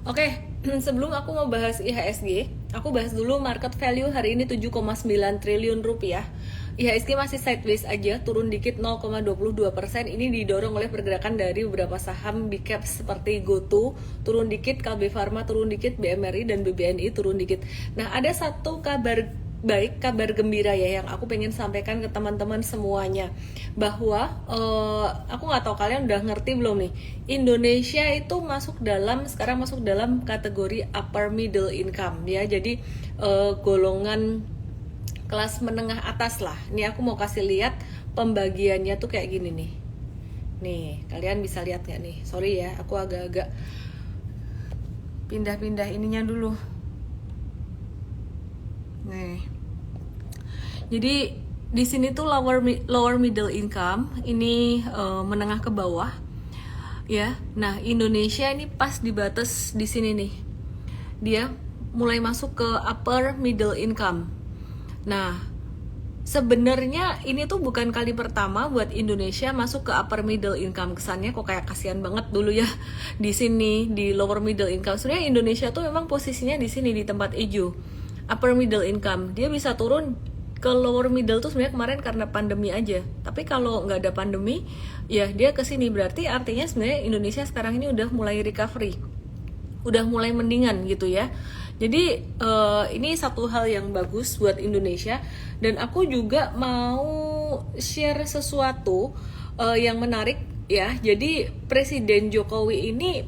Oke, sebelum aku mau bahas IHSG, aku bahas dulu market value hari ini 7,9 triliun rupiah. IHSG masih sideways aja, turun dikit 0,22%. Ini didorong oleh pergerakan dari beberapa saham big cap seperti GoTo, turun dikit, KB Pharma turun dikit, BMRI dan BBNI turun dikit. Nah, ada satu kabar baik, kabar gembira ya yang aku pengen sampaikan ke teman-teman semuanya, bahwa aku nggak tahu kalian udah ngerti belum nih, Indonesia itu sekarang masuk dalam kategori upper middle income ya. Jadi golongan kelas menengah atas lah. Ini aku mau kasih lihat pembagiannya tuh kayak gini nih. Nih, kalian bisa lihat nggak nih? Sorry ya, aku agak-agak pindah-pindah ininya dulu. Nih. Jadi di sini tuh lower middle income, ini menengah ke bawah. Ya. Nah, Indonesia ini pas di batas di sini nih. Dia mulai masuk ke upper middle income. Nah, sebenarnya ini tuh bukan kali pertama buat Indonesia masuk ke upper middle income. Kesannya kok kayak kasihan banget dulu ya di sini di lower middle income. Sebenarnya Indonesia tuh memang posisinya di sini di tempat hijau, upper middle income. Dia bisa turun ke lower middle tuh sebenarnya kemarin karena pandemi aja. Tapi kalau nggak ada pandemi, ya dia ke sini. Berarti artinya sebenarnya Indonesia sekarang ini udah mulai recovery, udah mulai mendingan gitu ya. Jadi ini satu hal yang bagus buat Indonesia. Dan aku juga mau share sesuatu yang menarik ya. Jadi Presiden Jokowi ini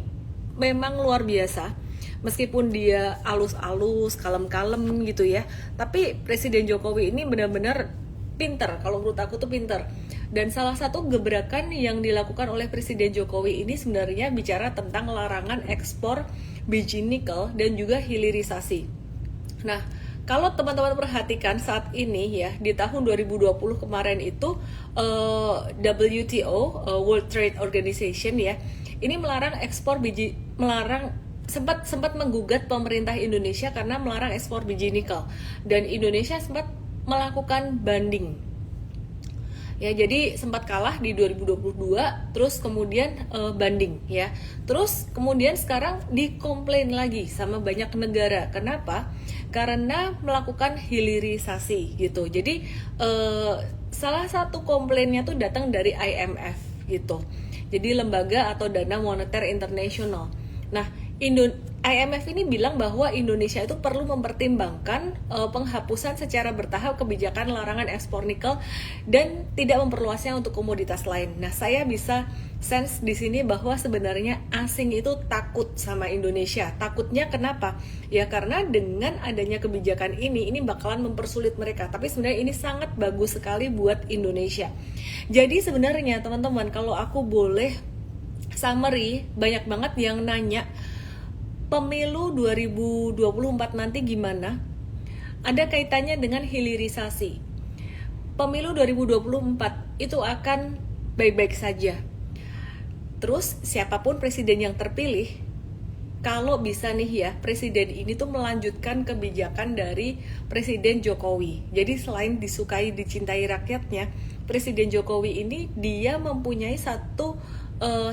memang luar biasa. Meskipun dia alus-alus, kalem-kalem gitu ya, tapi Presiden Jokowi ini benar-benar pinter. Kalau menurut aku tuh pinter. Dan salah satu gebrakan yang dilakukan oleh Presiden Jokowi ini sebenarnya bicara tentang larangan ekspor biji nikel dan juga hilirisasi. Nah, kalau teman-teman perhatikan saat ini ya, di tahun 2020 kemarin itu WTO, World Trade Organization ya, ini melarang ekspor sempat menggugat pemerintah Indonesia karena melarang ekspor biji nikel, dan Indonesia sempat melakukan banding. Ya, jadi sempat kalah di 2022, terus kemudian banding ya. Terus kemudian sekarang dikomplain lagi sama banyak negara. Kenapa? Karena melakukan hilirisasi gitu. Jadi salah satu komplainnya tuh datang dari IMF gitu. Jadi lembaga atau Dana Moneter Internasional. Nah, IMF ini bilang bahwa Indonesia itu perlu mempertimbangkan penghapusan secara bertahap kebijakan larangan ekspor nikel dan tidak memperluasnya untuk komoditas lain. Nah, saya bisa sense di sini bahwa sebenarnya asing itu takut sama Indonesia. Takutnya kenapa? Ya karena dengan adanya kebijakan ini bakalan mempersulit mereka. Tapi sebenarnya ini sangat bagus sekali buat Indonesia. Jadi sebenarnya teman-teman, kalau aku boleh summary, banyak banget yang nanya pemilu 2024 nanti gimana? Ada kaitannya dengan hilirisasi. Pemilu 2024 itu akan baik-baik saja. Terus siapapun presiden yang terpilih, kalau bisa nih ya, presiden ini tuh melanjutkan kebijakan dari Presiden Jokowi. Jadi selain disukai, dicintai rakyatnya, Presiden Jokowi ini dia mempunyai satu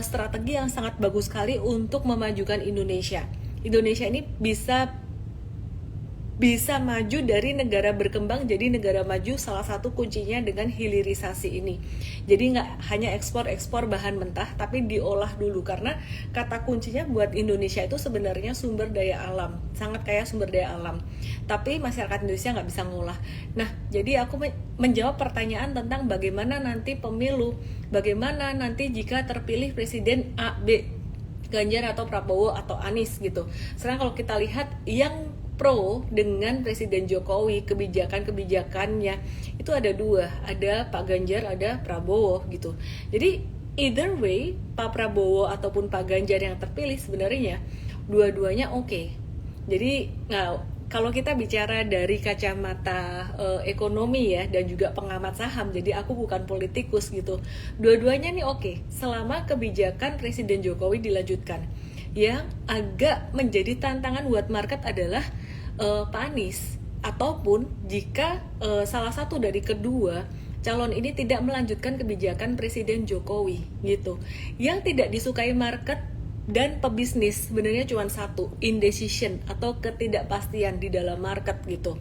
strategi yang sangat bagus sekali untuk memajukan Indonesia. Indonesia ini bisa maju dari negara berkembang jadi negara maju, salah satu kuncinya dengan hilirisasi ini. Jadi nggak hanya ekspor bahan mentah, tapi diolah dulu, karena kata kuncinya buat Indonesia itu sebenarnya sumber daya alam, sangat kaya sumber daya alam, tapi masyarakat Indonesia nggak bisa ngolah. Nah, jadi aku menjawab pertanyaan tentang bagaimana nanti pemilu, bagaimana nanti jika terpilih presiden A, B, Ganjar atau Prabowo atau Anies gitu. Sekarang kalau kita lihat yang pro dengan Presiden Jokowi, kebijakan-kebijakannya itu ada dua, ada Pak Ganjar, ada Prabowo gitu. Jadi either way, Pak Prabowo ataupun Pak Ganjar yang terpilih sebenarnya dua-duanya oke. Jadi kalau kita bicara dari kacamata ekonomi ya, dan juga pengamat saham, jadi aku bukan politikus gitu, dua-duanya nih oke, selama kebijakan Presiden Jokowi dilanjutkan. Yang agak menjadi tantangan buat market adalah Pak Anies, ataupun jika salah satu dari kedua calon ini tidak melanjutkan kebijakan Presiden Jokowi gitu. Yang tidak disukai market dan pebisnis sebenarnya cuma satu, indecision atau ketidakpastian di dalam market gitu.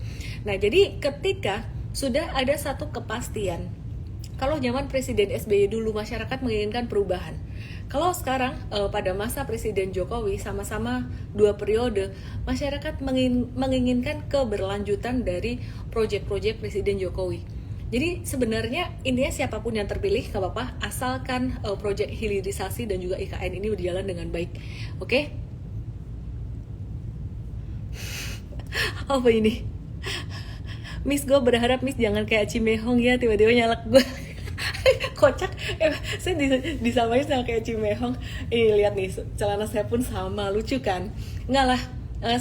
Nah, jadi ketika sudah ada satu kepastian, kalau zaman Presiden SBY dulu masyarakat menginginkan perubahan. Kalau sekarang pada masa Presiden Jokowi sama-sama 2 periode, masyarakat menginginkan keberlanjutan dari proyek-proyek Presiden Jokowi. Jadi sebenarnya intinya siapapun yang terpilih gak apa-apa, asalkan proyek hilirisasi dan juga IKN ini berjalan dengan baik. Oke? Apa ini? Miss, gue berharap Miss jangan kayak Cimehong ya, tiba-tiba nyalak gue. Kocak, saya disamain sama kayak Cimehong. Ini lihat nih, celana saya pun sama, lucu kan? Enggak lah,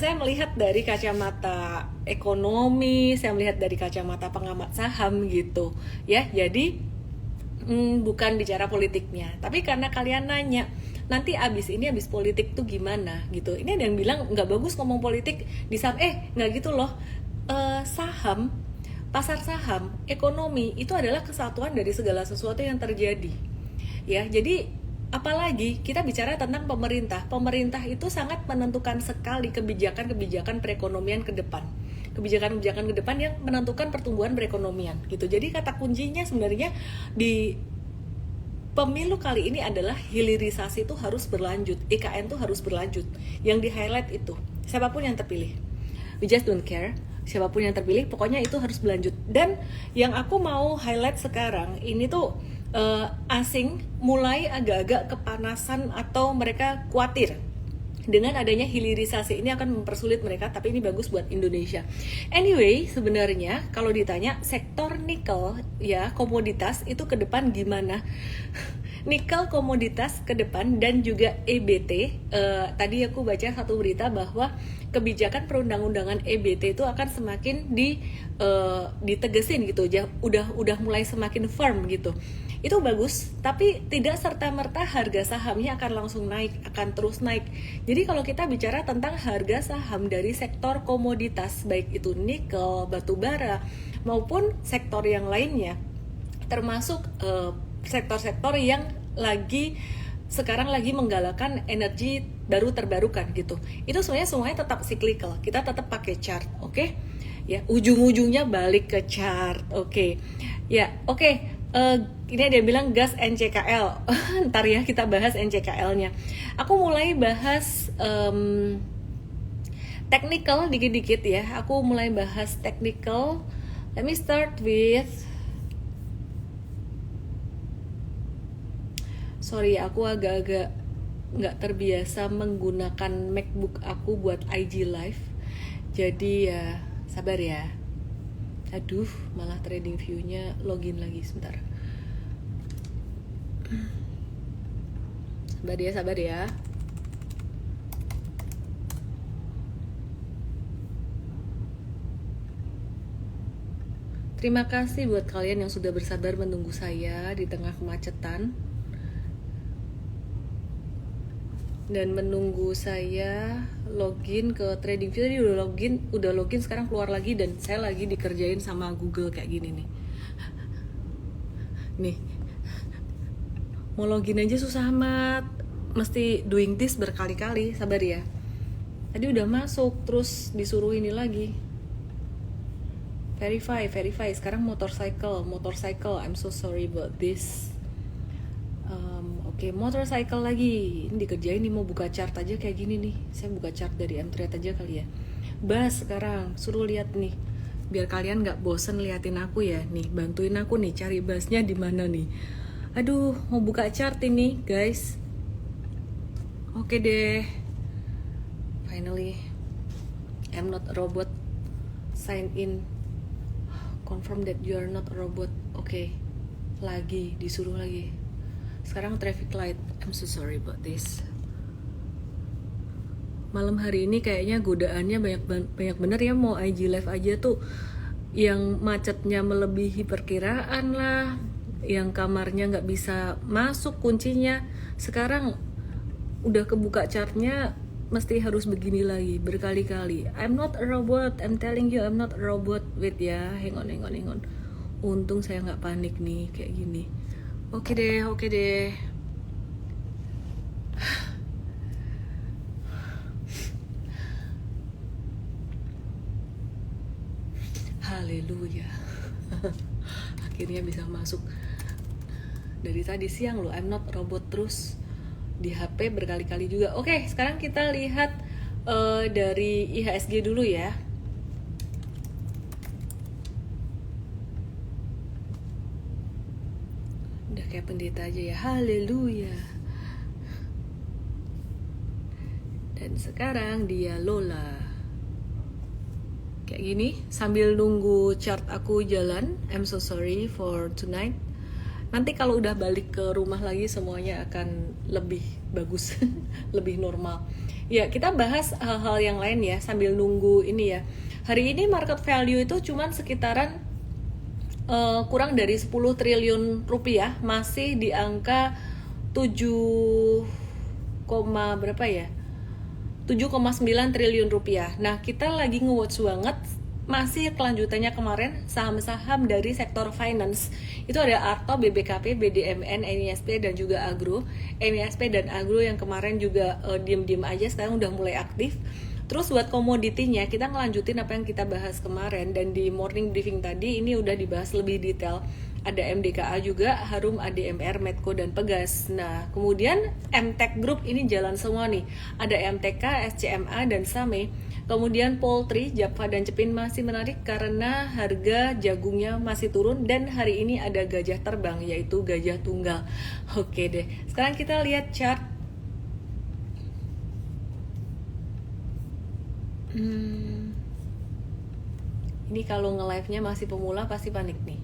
saya melihat dari kacamata ekonomi, saya melihat dari kacamata pengamat saham gitu ya. Jadi bukan bicara politiknya, tapi karena kalian nanya nanti abis politik tuh gimana gitu. Ini ada yang bilang nggak bagus ngomong politik di saham, nggak gitu loh. Saham, pasar saham, ekonomi itu adalah kesatuan dari segala sesuatu yang terjadi. Ya, jadi apalagi kita bicara tentang pemerintah. Pemerintah itu sangat menentukan sekali kebijakan-kebijakan perekonomian ke depan. Kebijakan-kebijakan ke depan yang menentukan pertumbuhan perekonomian gitu. Jadi kata kuncinya sebenarnya di pemilu kali ini adalah hilirisasi itu harus berlanjut, IKN itu harus berlanjut. Yang di-highlight itu siapapun yang terpilih. We just don't care siapapun yang terpilih, pokoknya itu harus berlanjut. Dan yang aku mau highlight sekarang ini tuh asing mulai agak-agak kepanasan atau mereka khawatir dengan adanya hilirisasi ini akan mempersulit mereka, tapi ini bagus buat Indonesia. Anyway, sebenarnya kalau ditanya sektor nikel ya, komoditas itu ke depan gimana? Nikel komoditas ke depan dan juga EBT, tadi aku baca satu berita bahwa kebijakan perundang-undangan EBT itu akan semakin ditegesin gitu, udah mulai semakin firm gitu. Itu bagus, tapi tidak serta-merta harga sahamnya akan langsung naik, akan terus naik. Jadi kalau kita bicara tentang harga saham dari sektor komoditas, baik itu nikel, batu bara, maupun sektor yang lainnya, termasuk sektor-sektor yang sekarang lagi menggalakkan energi baru terbarukan gitu. Itu semuanya tetap cyclical. Kita tetap pakai chart, oke? Ya, ujung-ujungnya balik ke chart, oke? Ya, oke. Ini ada yang bilang gas NCKL. Ntar ya kita bahas NCKL-nya. Aku mulai bahas technical dikit-dikit ya. Aku mulai bahas technical. Let me start with, sorry, aku agak-agak nggak terbiasa menggunakan MacBook aku buat IG live. Jadi ya sabar ya. Aduh, malah trading view-nya login lagi sebentar. Sabar ya. Terima kasih buat kalian yang sudah bersabar menunggu saya di tengah kemacetan dan menunggu saya login ke TradingView. Tadi udah login sekarang keluar lagi dan saya lagi dikerjain sama Google kayak gini nih. Nih, mau login aja susah amat, mesti doing this berkali-kali. Sabar ya. Tadi udah masuk, terus disuruh ini lagi. Verify. Sekarang motorcycle. I'm so sorry about this. Oke, motorcycle lagi. Ini dikerjain nih, mau buka chart aja kayak gini nih. Saya buka chart dari M-Trade aja kali ya. Bas sekarang, suruh lihat nih. Biar kalian nggak bosen liatin aku ya. Nih, bantuin aku nih cari basnya di mana nih. Aduh, mau buka chart ini, guys. Oke deh. Finally, I'm not a robot. Sign in. Confirm that you are not a robot. Oke. Lagi, disuruh lagi. Sekarang traffic light. I'm so sorry about this. Malam hari ini kayaknya godaannya banyak bener ya. Mau IG live aja tuh yang macetnya melebihi perkiraan lah, yang kamarnya nggak bisa masuk kuncinya. Sekarang udah kebuka chartnya, mesti harus begini lagi berkali-kali. I'm not a robot, I'm telling you I'm not a robot. Wait ya, hang on. Untung saya nggak panik nih kayak gini. Oke deh. haleluya. Akhirnya bisa masuk. Dari tadi siang loh, I'm not robot, terus di HP berkali-kali juga. Oke, sekarang kita lihat dari IHSG dulu ya. Udah kayak pendeta aja ya, haleluya. Dan sekarang dia Lola kayak gini sambil nunggu chart aku jalan. I'm so sorry for tonight. Nanti kalau udah balik ke rumah lagi semuanya akan lebih bagus, lebih normal. Ya, kita bahas hal-hal yang lain ya sambil nunggu ini ya. Hari ini market value itu cuman sekitaran kurang dari 10 triliun rupiah, masih di angka 7, berapa ya? 7,9 triliun rupiah. Nah, kita lagi nge-watch banget masih kelanjutannya kemarin saham-saham dari sektor finance. Itu ada Arto, BBKP, BDMN, NISP dan juga Agro. NISP dan Agro yang kemarin juga diem-diem aja sekarang udah mulai aktif. Terus buat komoditinya kita ngelanjutin apa yang kita bahas kemarin, dan di morning briefing tadi ini udah dibahas lebih detail. Ada MDKA juga, Harum, ADMR, Medco, dan Pegas. Nah, kemudian MTech Group ini jalan semua nih. Ada MTK, SCMA, dan Same. Kemudian Poultry, Japfa, dan Cepin masih menarik karena harga jagungnya masih turun. Dan hari ini ada gajah terbang, yaitu gajah tunggal. Oke deh, sekarang kita lihat chart. Ini kalau nge-live-nya masih pemula pasti panik nih.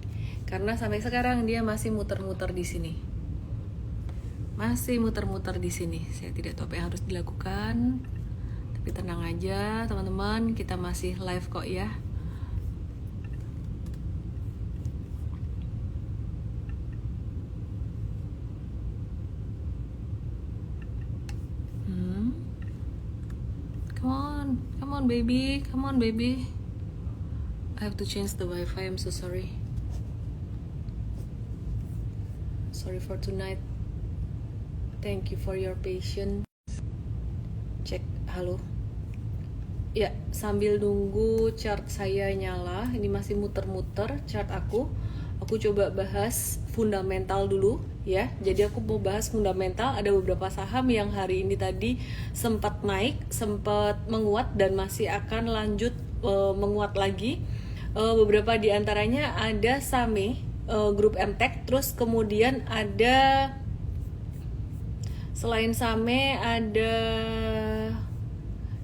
Karena sampai sekarang dia masih muter-muter di sini. Masih muter-muter di sini. Saya tidak tahu apa yang harus dilakukan. Tapi tenang aja, teman-teman, kita masih live kok ya. Come on baby. I have to change the wifi, I'm so sorry. Sorry for tonight. Thank you for your patience. Cek, halo. Ya, sambil nunggu chart saya nyala, ini masih muter-muter chart aku. Aku coba bahas fundamental dulu ya. Jadi aku mau bahas fundamental. Ada beberapa saham yang hari ini tadi sempat naik, sempat menguat dan masih akan lanjut menguat lagi. Beberapa di antaranya ada Same, grup MTech, terus kemudian ada selain Same ada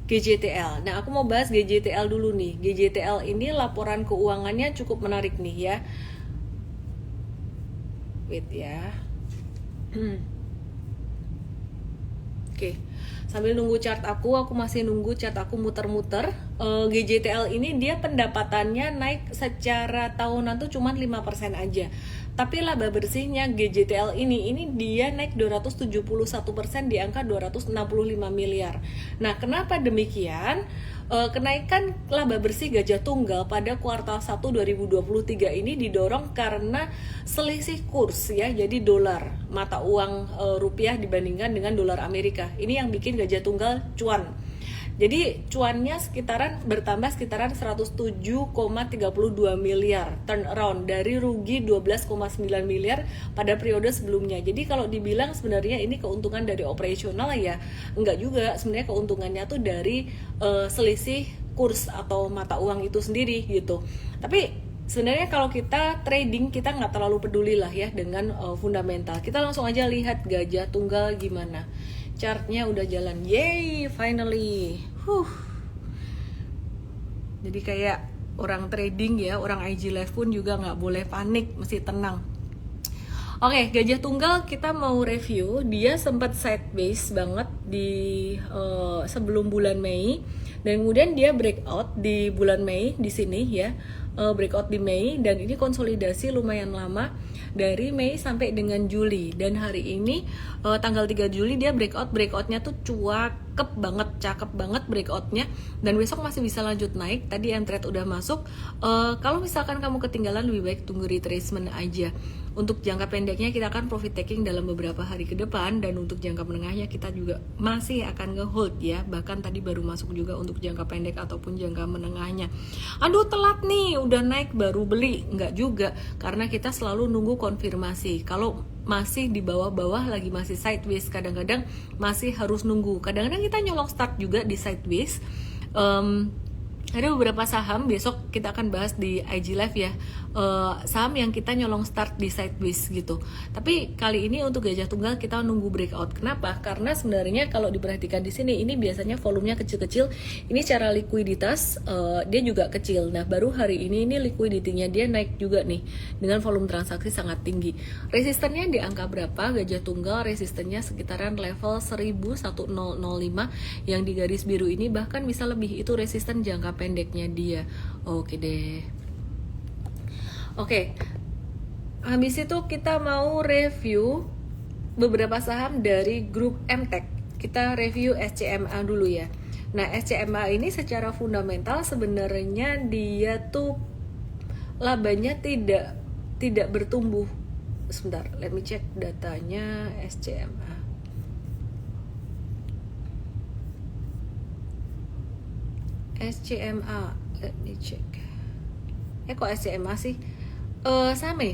GJTL. Nah, aku mau bahas GJTL dulu nih. GJTL ini laporan keuangannya cukup menarik nih ya. Wait ya. Oke. Sambil nunggu chart aku masih nunggu chart aku muter-muter. GJTL ini dia pendapatannya naik secara tahunan tuh cuma 5% aja. Tapi laba bersihnya GJTL ini dia naik 271% di angka 265 miliar. Nah, kenapa demikian? Kenaikan laba bersih Gajah Tunggal pada kuartal 1 2023 ini didorong karena selisih kurs ya. Jadi dolar, mata uang rupiah dibandingkan dengan dolar Amerika. Ini yang bikin Gajah Tunggal cuan. Jadi cuannya bertambah sekitaran 107,32 miliar turnaround dari rugi 12,9 miliar pada periode sebelumnya. Jadi kalau dibilang sebenarnya ini keuntungan dari operasional ya enggak juga, sebenarnya keuntungannya tuh dari selisih kurs atau mata uang itu sendiri gitu. Tapi sebenarnya kalau kita trading kita nggak terlalu peduli lah ya dengan fundamental. Kita langsung aja lihat Gajah Tunggal gimana. Chartnya udah jalan, yay, finally. Jadi kayak orang trading ya, orang IG live pun juga nggak boleh panik, mesti tenang. Oke, Gajah Tunggal kita mau review. Dia sempat sideways banget di sebelum bulan Mei, dan kemudian dia breakout di bulan Mei di sini ya, breakout di Mei, dan ini konsolidasi lumayan lama dari Mei sampai dengan Juli. Dan hari ini tanggal 3 Juli dia breakoutnya tuh cakep banget breakoutnya, dan besok masih bisa lanjut naik. Tadi M-Trade udah masuk. Kalau misalkan kamu ketinggalan, lebih baik tunggu retracement aja. Untuk jangka pendeknya kita akan profit taking dalam beberapa hari ke depan, dan untuk jangka menengahnya kita juga masih akan nge-hold ya. Bahkan tadi baru masuk juga untuk jangka pendek ataupun jangka menengahnya. Aduh telat nih, udah naik baru beli. Enggak juga, karena kita selalu nunggu konfirmasi. Kalau masih di bawah-bawah lagi masih sideways, kadang-kadang masih harus nunggu. Kadang-kadang kita nyolong start juga di sideways. Ada beberapa saham, besok kita akan bahas di IG Live ya, saham yang kita nyolong start di sideways gitu. Tapi kali ini untuk gajah tunggal kita nunggu breakout. Kenapa? Karena sebenarnya kalau diperhatikan di sini, ini biasanya volumenya kecil-kecil. Ini secara likuiditas dia juga kecil. Nah baru hari ini liquidity-nya dia naik juga nih dengan volume transaksi sangat tinggi. Resistennya di angka berapa? Gajah tunggal resistennya sekitaran level 1105 yang di garis biru ini, bahkan bisa lebih, itu resisten jangka pendeknya dia. Oke deh. Oke. Habis itu kita mau review beberapa saham dari grup MTech. Kita review SCMA dulu ya. Nah, SCMA ini secara fundamental sebenarnya dia tuh labanya tidak bertumbuh. Sebentar, let me check datanya SCMA. SCMA, let me check. Kok SCMA sih? Same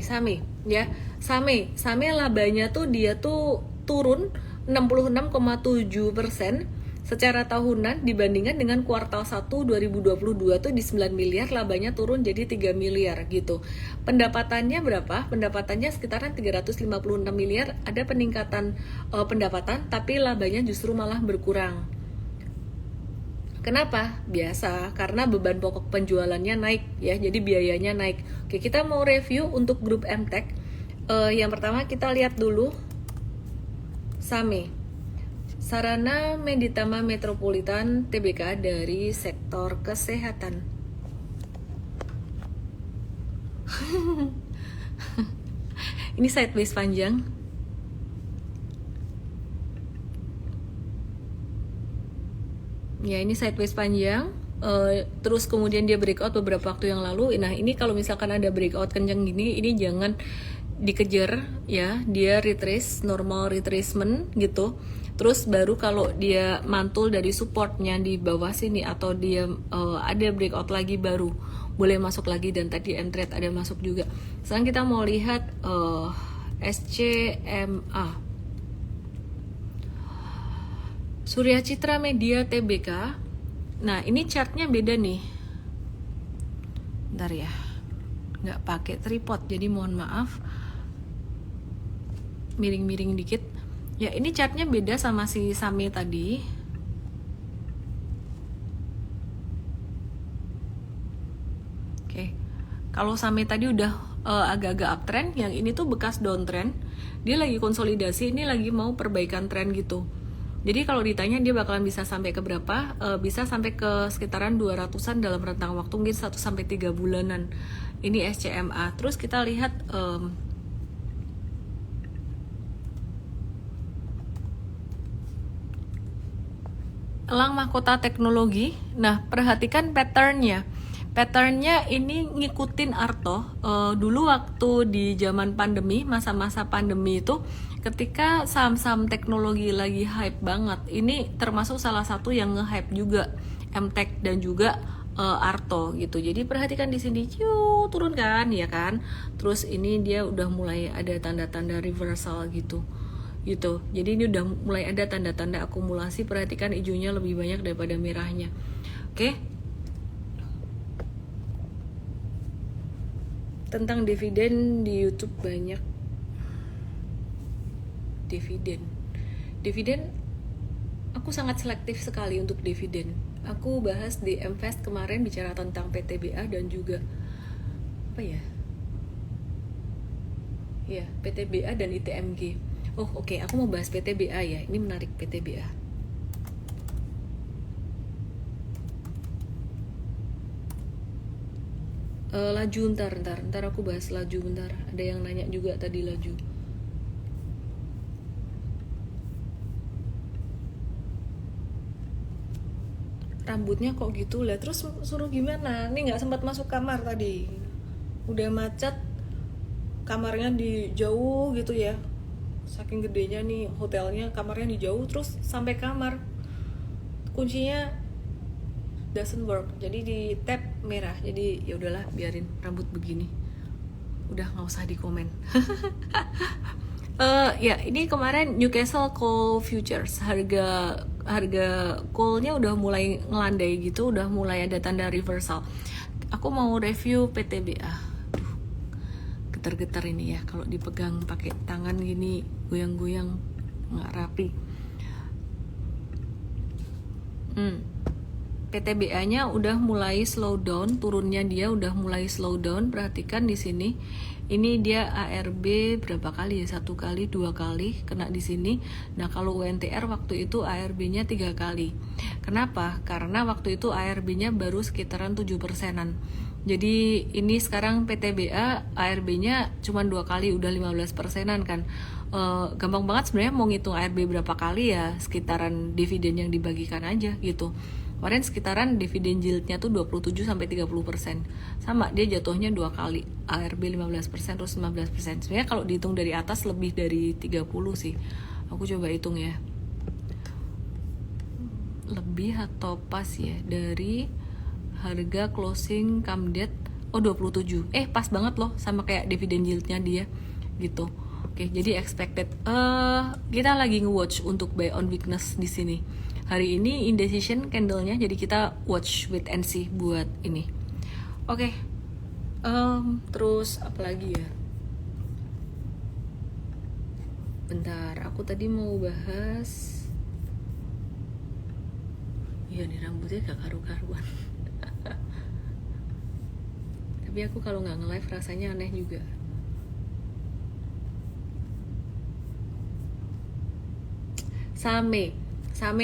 ya. Same labanya tuh dia tuh turun 66,7% secara tahunan dibandingkan dengan kuartal 1 2022 tuh di 9 miliar, labanya turun jadi 3 miliar gitu. Pendapatannya berapa? Pendapatannya sekitaran 356 miliar, ada peningkatan pendapatan tapi labanya justru malah berkurang. Kenapa? Biasa, karena beban pokok penjualannya naik ya, jadi biayanya naik. Oke, kita mau review untuk grup MTech. Yang pertama kita lihat dulu SAME, Sarana Meditama Metropolitan Tbk dari sektor kesehatan. Ini sideways panjang. Ya, ini sideways panjang, terus kemudian dia breakout beberapa waktu yang lalu. Nah, ini kalau misalkan ada breakout kencang gini, ini jangan dikejar ya, dia retrace, normal retracement gitu. Terus baru kalau dia mantul dari supportnya di bawah sini atau dia ada breakout lagi, baru boleh masuk lagi. Dan tadi entret ada masuk juga. Sekarang kita mau lihat SCMA, Surya Citra Media Tbk. Nah, ini chartnya beda nih. Bentar ya, nggak pakai tripod, jadi mohon maaf. Miring-miring dikit. Ya, ini chartnya beda sama si SAME tadi. Oke, kalau SAME tadi udah agak-agak uptrend, yang ini tuh bekas downtrend. Dia lagi konsolidasi, ini lagi mau perbaikan tren gitu. Jadi kalau ditanya dia bakalan bisa sampai ke berapa? Bisa sampai ke sekitaran 200-an dalam rentang waktu mungkin 1-3 bulanan. Ini SCMA. Terus kita lihat Elang Mahkota Teknologi. Nah, perhatikan patternnya. Patternnya ini ngikutin Arto. Dulu waktu di zaman pandemi, masa-masa pandemi itu, ketika saham-saham teknologi lagi hype banget, ini termasuk salah satu yang nge-hype juga MTech dan juga Arto gitu. Jadi perhatikan di sini, turun kan, ya kan. Terus ini dia udah mulai ada tanda-tanda reversal gitu. Jadi ini udah mulai ada tanda-tanda akumulasi. Perhatikan hijaunya lebih banyak daripada merahnya. Oke. Tentang dividen di YouTube banyak. Dividen aku sangat selektif sekali untuk dividen. Aku bahas di MFest kemarin bicara tentang PTBA dan juga apa ya? Ya, PTBA dan ITMG. Oh, oke, aku mau bahas PTBA ya. Ini menarik PTBA. Laju ntar aku bahas laju bentar. Ada yang nanya juga tadi laju. Rambutnya kok gitu lah, terus suruh gimana? Ini nggak sempat masuk kamar tadi, udah macet kamarnya di jauh gitu ya, saking gedenya nih hotelnya, kamarnya di jauh, terus sampai kamar kuncinya doesn't work, jadi di tap merah. Jadi ya udahlah, biarin rambut begini, udah nggak usah dikomen. Ya ini kemarin Newcastle Coal Futures, harga coalnya udah mulai ngelandai gitu, udah mulai ada tanda reversal. Aku mau review PTBA. Aduh, getar-getar ini ya kalau dipegang pakai tangan gini, goyang-goyang nggak rapi. PTBA-nya udah mulai slow down, turunnya dia udah mulai slow down. Perhatikan di sini. Ini dia ARB berapa kali ya? 1 kali, 2 kali kena di sini. Nah, kalau UNTR waktu itu ARB-nya 3 kali. Kenapa? Karena waktu itu ARB-nya baru sekitaran 7%-an. Jadi ini sekarang PTBA ARB-nya cuma 2 kali udah 15%-an kan. Gampang banget sebenarnya mau ngitung ARB berapa kali ya, sekitaran dividen yang dibagikan aja gitu. Kemarin sekitaran dividen yieldnya tuh 27-30%. Sama, dia jatuhnya 2 kali. ARB 15% terus 15%. Sebenarnya kalau dihitung dari atas lebih dari 30 sih. Aku coba hitung ya. Lebih atau pas ya dari harga closing come date. Oh 27. Pas banget loh sama kayak dividen yieldnya dia gitu. Oke, jadi expected. Kita lagi nge-watch untuk buy on weakness di sini. Hari ini indecision candle-nya, jadi kita watch wait and see buat ini. Oke. Terus apa lagi ya? Bentar, aku tadi mau bahas. Iya nih, rambutnya gak karu-karuan. Tapi aku kalau nggak nge-live rasanya aneh juga. Same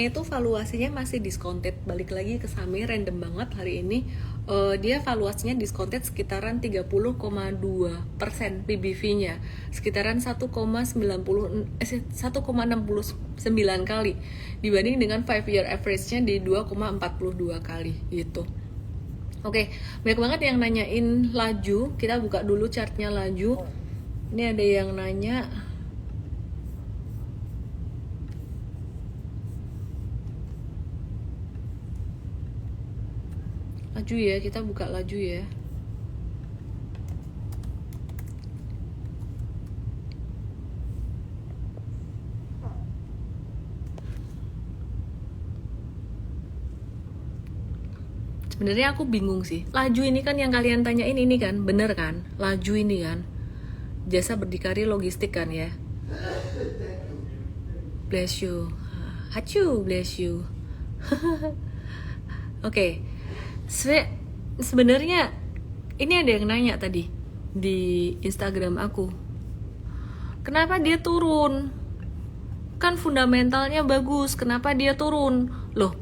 itu valuasinya masih discounted. Balik lagi ke Same, random banget hari ini. Dia valuasinya discounted sekitaran 30,2% PBV-nya, sekitaran 1,69 kali dibanding dengan 5 year average-nya di 2,42 kali gitu. Oke, banyak banget yang nanyain laju. Kita buka dulu chartnya laju. Ini ada yang nanya, laju ya, kita buka laju ya. Sebenarnya aku bingung sih. Laju ini kan yang kalian tanyain ini kan, bener kan? Laju ini kan jasa berdikari logistik kan ya. Bless you. Hachu, bless you. Oke. Sebenarnya ini ada yang nanya tadi di Instagram aku, kenapa dia turun? Kan fundamentalnya bagus, kenapa dia turun? Loh,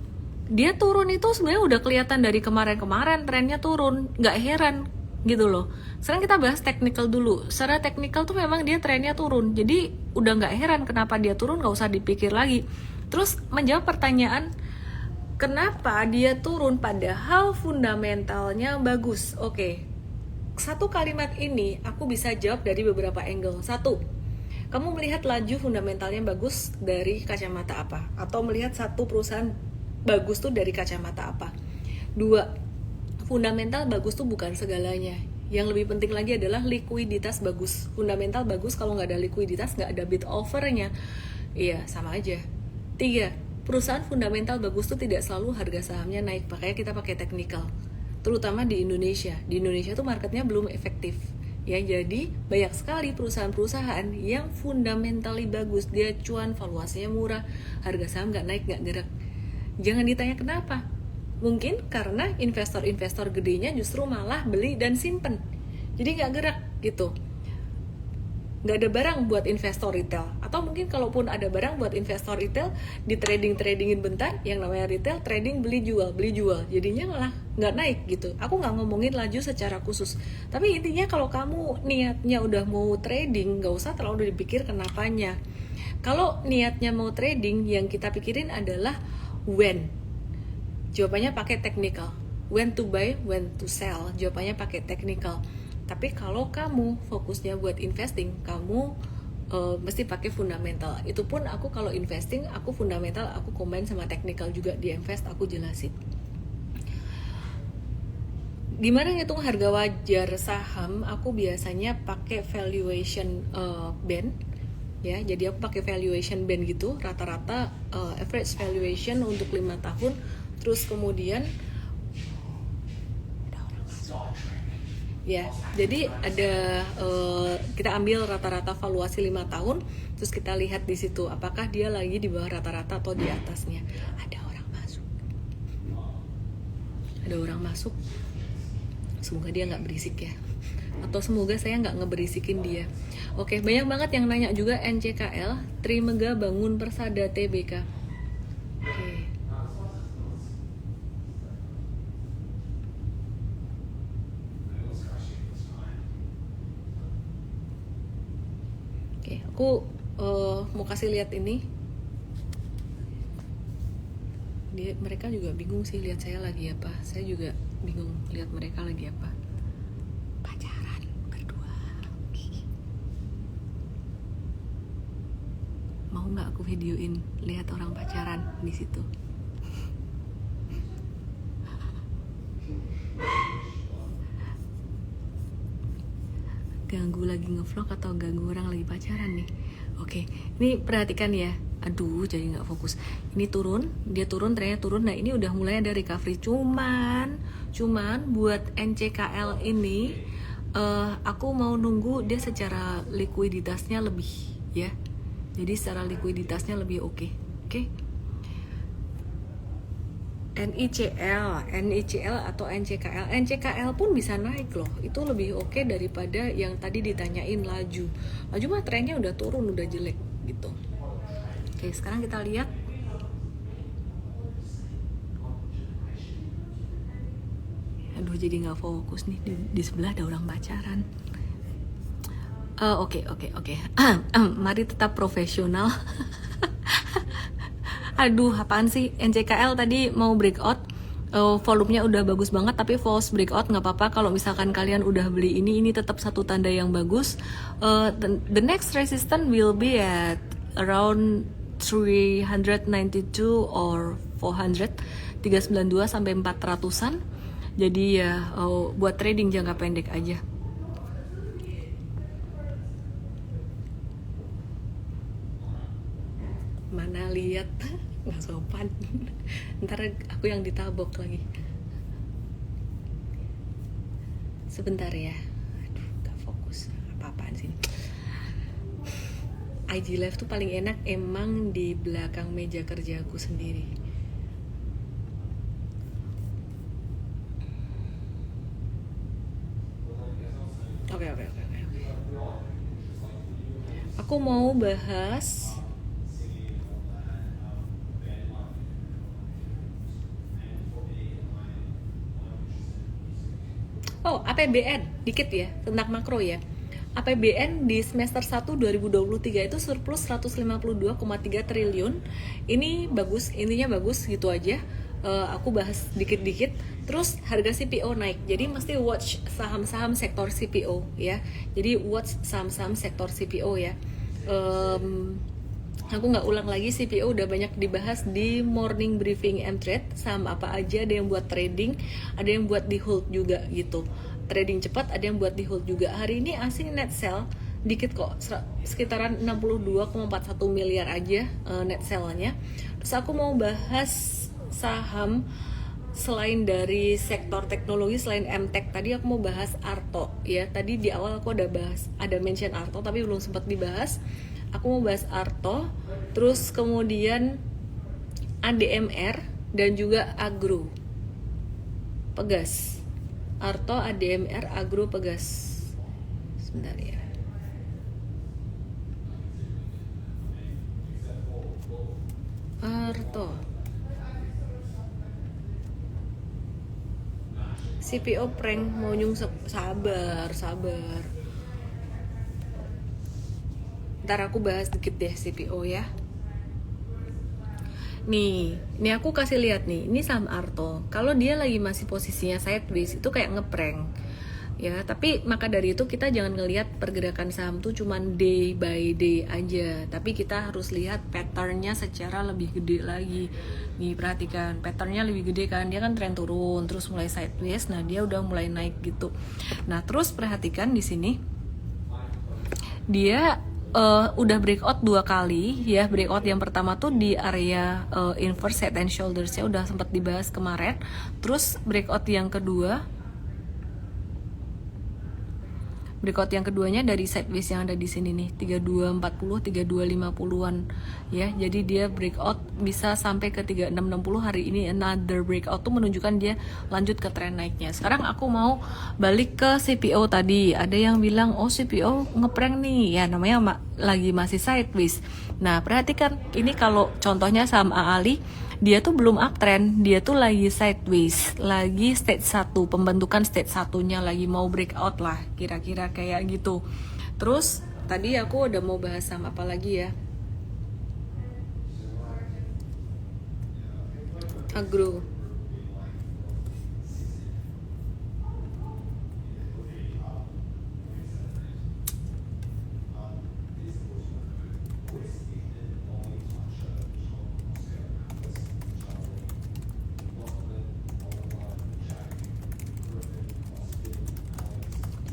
dia turun itu sebenarnya udah kelihatan dari kemarin-kemarin trennya turun, nggak heran gitu loh. Sekarang kita bahas technical dulu. Secara technical tuh memang dia trennya turun, jadi udah nggak heran kenapa dia turun, nggak usah dipikir lagi. Terus menjawab pertanyaan, kenapa dia turun padahal fundamentalnya bagus? Oke, satu kalimat ini aku bisa jawab dari beberapa angle. Satu, kamu melihat laju fundamentalnya bagus dari kacamata apa? Atau melihat satu perusahaan bagus tuh dari kacamata apa? Dua, fundamental bagus tuh bukan segalanya. Yang lebih penting lagi adalah likuiditas bagus. Fundamental bagus, kalau nggak ada likuiditas, nggak ada bid offernya, iya sama aja. Tiga, perusahaan fundamental bagus tuh tidak selalu harga sahamnya naik, makanya kita pakai technical. Terutama di Indonesia. Di Indonesia tuh marketnya belum efektif. Ya, jadi banyak sekali perusahaan-perusahaan yang fundamentally bagus, dia cuan, valuasinya murah, harga saham nggak naik, nggak gerak. Jangan ditanya kenapa. Mungkin karena investor-investor gedenya justru malah beli dan simpen, jadi nggak gerak gitu. Nggak ada barang buat investor retail, atau mungkin kalaupun ada barang buat investor retail, di tradingin bentar, yang namanya retail trading beli jual, jadinya malah nggak naik gitu. Aku nggak ngomongin laju secara khusus, tapi intinya kalau kamu niatnya udah mau trading, nggak usah terlalu dipikir kenapanya. Kalau niatnya mau trading, yang kita pikirin adalah when. Jawabannya pakai technical. When to buy, when to sell. Jawabannya pakai technical. Tapi kalau kamu fokusnya buat investing, kamu mesti pakai fundamental. Itu pun aku kalau investing, aku fundamental, aku combine sama technical juga di invest, aku jelasin. Gimana ngitung harga wajar saham? Aku biasanya pakai valuation band, ya. Jadi aku pakai valuation band gitu, rata-rata average valuation untuk 5 tahun. Terus kemudian ya, jadi ada kita ambil rata-rata valuasi 5 tahun, terus kita lihat di situ apakah dia lagi di bawah rata-rata atau di atasnya. Ada orang masuk, semoga dia nggak berisik ya, atau semoga saya nggak ngeberisikin dia. Oke, banyak banget yang nanya juga NCKL, Trimega Bangun Persada Tbk. Oke, aku mau kasih lihat ini. Mereka juga bingung sih lihat saya lagi apa. Saya juga bingung lihat mereka lagi apa. Pacaran berdua. Mau nggak aku videoin lihat orang pacaran di situ? Ganggu lagi ngevlog atau ganggu orang lagi pacaran nih? Oke, ini perhatikan ya. Aduh, jadi nggak fokus. Ini dia turun, trennya turun. Nah, ini udah mulai ada recovery. Cuman buat NCKL ini, aku mau nunggu dia secara likuiditasnya lebih, ya. Jadi secara likuiditasnya lebih oke. NICL atau NCKL pun bisa naik loh. Itu lebih oke daripada yang tadi ditanyain laju. Laju mah trennya udah turun, udah jelek gitu. Oke, sekarang kita lihat. Aduh, jadi nggak fokus nih, di sebelah ada orang pacaran. Oke. Mari tetap profesional. Aduh, apaan sih? NCKL tadi mau breakout, volumenya udah bagus banget, tapi false breakout nggak apa-apa. Kalau misalkan kalian udah beli ini tetap satu tanda yang bagus. The next resistance will be at around 392 or 400, 392 sampai 400-an. Jadi ya buat trading jangka pendek aja. Mana lihat, nggak sopan. Ntar aku yang ditabok lagi. Sebentar ya. Aduh, nggak fokus. Apa-apaan sih? IG Live tuh paling enak emang di belakang meja kerja aku sendiri. Oke. Aku mau bahas APBN dikit ya, tentang makro ya. APBN di semester 1 2023 itu surplus 152,3 triliun. Ini bagus, intinya bagus gitu aja. Aku bahas dikit-dikit. Terus harga CPO naik. Jadi mesti watch saham-saham sektor CPO ya. Jadi watch saham-saham sektor CPO ya. Aku nggak ulang lagi, CPO udah banyak dibahas di morning briefing M-Trade. Saham apa aja, ada yang buat trading, ada yang buat di hold juga gitu. Trading cepat, ada yang buat di hold juga. Hari ini asing net sell dikit kok, sekitaran 62,41 miliar aja net sell-nya. Terus aku mau bahas saham selain dari sektor teknologi, selain MTech. Tadi aku mau bahas Arto ya. Tadi di awal aku ada mention Arto tapi belum sempat dibahas. Aku mau bahas Arto, terus kemudian ADMR dan juga Agro Pegas. Arto, ADMR, Agro, Pegas. Sebentar ya. Arto. CPO prank mau nyungsep. Sabar. Ntar aku bahas dikit deh CPO ya. Nih aku kasih lihat nih, ini saham Arto. Kalau dia lagi masih posisinya sideways itu kayak ngeprank ya. Tapi maka dari itu kita jangan ngelihat pergerakan saham tuh cuman day by day aja, tapi kita harus lihat patternnya secara lebih gede lagi. Nih perhatikan patternnya lebih gede kan, dia kan tren turun terus mulai sideways, nah dia udah mulai naik gitu. Nah terus perhatikan di sini dia udah breakout 2 kali ya. Breakout yang pertama tuh di area inverse head and shoulders ya, udah sempat dibahas kemarin. Terus breakout yang keduanya dari sideways yang ada di sini nih, 3240, 3250-an ya. Jadi dia breakout bisa sampai ke 3660 hari ini. Another breakout tuh menunjukkan dia lanjut ke tren naiknya. Sekarang aku mau balik ke CPO tadi. Ada yang bilang, "Oh, CPO ngeprank nih." Ya, namanya lagi masih sideways. Nah, perhatikan ini kalau contohnya saham AALI, dia tuh belum uptrend, dia tuh lagi sideways, lagi stage 1, pembentukan stage 1-nya lagi mau breakout lah, kira-kira kayak gitu. Terus tadi aku udah mau bahas sama apa lagi ya? Agro.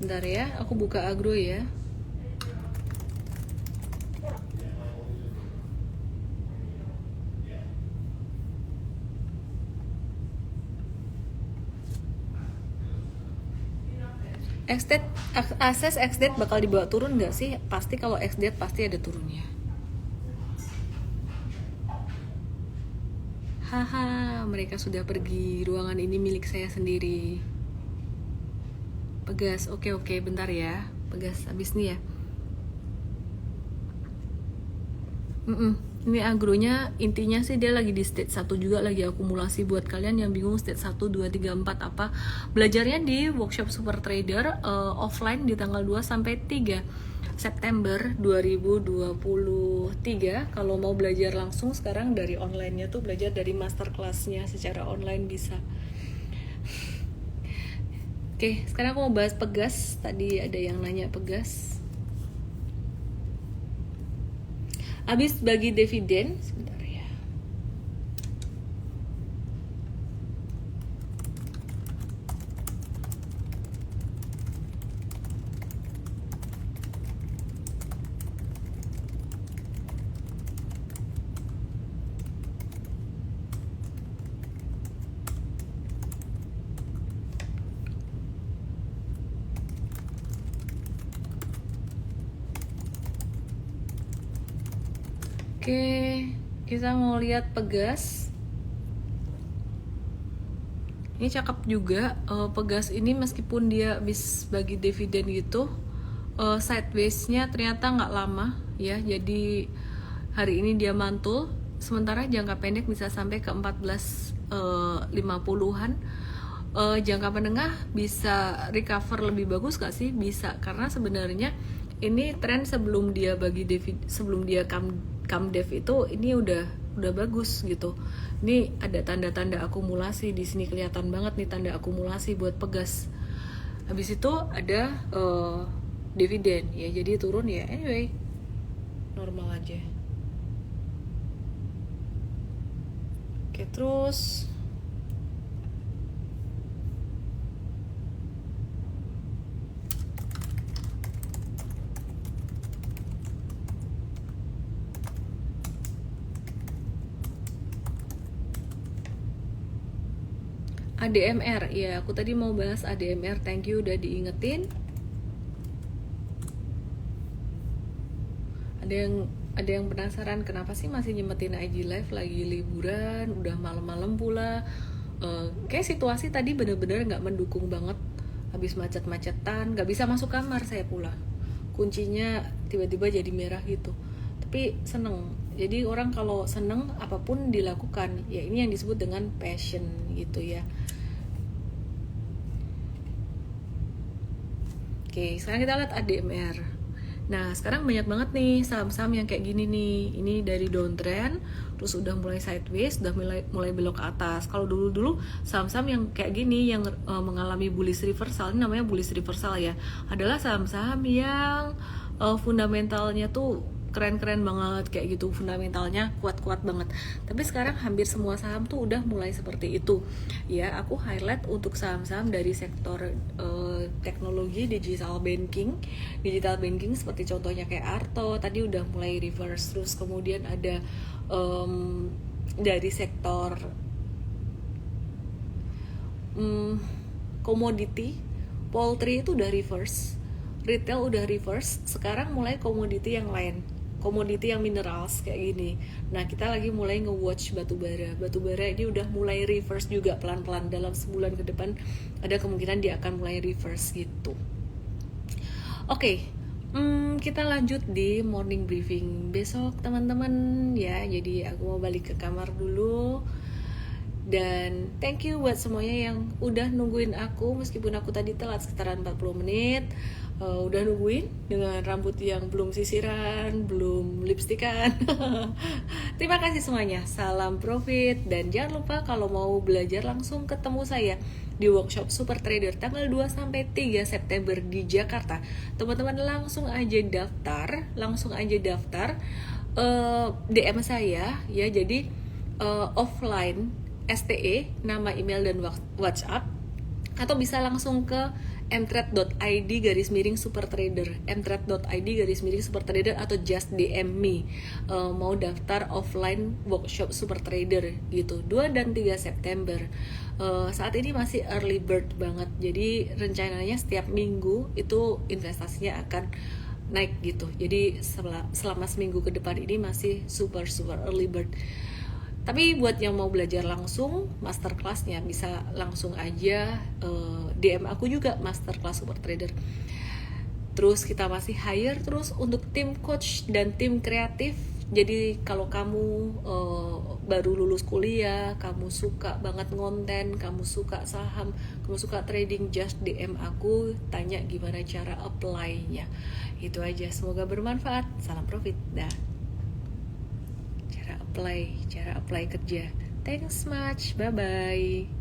Bentar ya, aku buka agro ya. XDate, akses XDate bakal dibawa turun nggak sih? Pasti kalau XDate pasti ada turunnya. Haha, mereka sudah pergi. Ruangan ini milik saya sendiri. Pegas, oke, bentar ya. Pegas, abis nih ya. Ini agronya intinya sih dia lagi di stage 1 juga, lagi akumulasi. Buat kalian yang bingung stage 1, 2, 3, 4 apa, belajarnya di workshop Super Trader offline di tanggal 2 sampai 3 September 2023. Kalau mau belajar langsung sekarang dari online-nya tuh belajar dari masterclass-nya secara online bisa. Oke, sekarang aku mau bahas Pegas. Tadi ada yang nanya Pegas. Habis bagi dividen, sebentar ya. Oke, kita mau lihat Pegas. Ini cakep juga. Pegas ini meskipun dia habis bagi dividen gitu, sideways-nya ternyata nggak lama ya. Jadi hari ini dia mantul. Sementara jangka pendek bisa sampai ke 14.50-an. Jangka menengah bisa recover lebih bagus gak sih? Bisa, karena sebenarnya ini tren sebelum dia bagi sebelum dia come dev itu ini udah bagus gitu. Ini ada tanda-tanda akumulasi di sini, kelihatan banget nih tanda akumulasi buat Pegas. Habis itu ada dividen ya, jadi turun ya. Anyway, normal aja. Oke, terus ADMR, ya aku tadi mau bahas ADMR, thank you udah diingetin. Ada yang penasaran kenapa sih masih nyemetin IG live lagi liburan, udah malam-malam pula. Kayak situasi tadi bener-bener nggak mendukung banget, habis macet-macetan, nggak bisa masuk kamar saya pula, kuncinya tiba-tiba jadi merah gitu. Tapi seneng, jadi orang kalau seneng apapun dilakukan ya, ini yang disebut dengan passion gitu ya. Oke, sekarang kita lihat ADMR. Nah sekarang banyak banget nih saham-saham yang kayak gini nih. Ini dari downtrend, terus udah mulai sideways, udah mulai belok ke atas. Kalau dulu saham-saham yang kayak gini yang mengalami bullish reversal, ini namanya bullish reversal ya, adalah saham-saham yang fundamentalnya tuh keren-keren banget kayak gitu, fundamentalnya kuat-kuat banget. Tapi sekarang hampir semua saham tuh udah mulai seperti itu ya. Aku highlight untuk saham-saham dari sektor teknologi, digital banking seperti contohnya kayak Arto tadi udah mulai reverse. Terus kemudian ada dari sektor komoditi, poultry itu udah reverse, retail udah reverse. Sekarang mulai komoditi yang lain, komoditi yang minerals kayak gini. Nah kita lagi mulai nge-watch batubara ini udah mulai reverse juga pelan-pelan. Dalam sebulan ke depan ada kemungkinan dia akan mulai reverse gitu. Oke, kita lanjut di morning briefing besok teman-teman ya. Jadi aku mau balik ke kamar dulu. Dan thank you buat semuanya yang udah nungguin aku, meskipun aku tadi telat sekitaran 40 menit. Udah nungguin dengan rambut yang belum sisiran, belum lipstikan. Terima kasih semuanya, salam profit. Dan jangan lupa kalau mau belajar langsung ketemu saya di workshop Super Trader tanggal 2-3 September di Jakarta. Teman-teman langsung aja daftar DM saya ya. Jadi offline STE, nama, email, dan WhatsApp, atau bisa langsung ke mtrade.id/supertrader, mtrade.id/supertrader, atau just DM me mau daftar offline workshop Super Trader gitu, 2 dan 3 September. Saat ini masih early bird banget, jadi rencananya setiap minggu itu investasinya akan naik gitu. Jadi selama seminggu ke depan ini masih super early bird. Tapi buat yang mau belajar langsung masterclassnya bisa langsung aja DM aku juga, masterclass Super Trader. Terus kita masih hire terus untuk tim coach dan tim kreatif. Jadi kalau kamu baru lulus kuliah, kamu suka banget ngonten, kamu suka saham, kamu suka trading, just DM aku, tanya gimana cara apply-nya. Itu aja, semoga bermanfaat. Salam profit. Dah. Cara apply kerja. Thanks much, bye bye.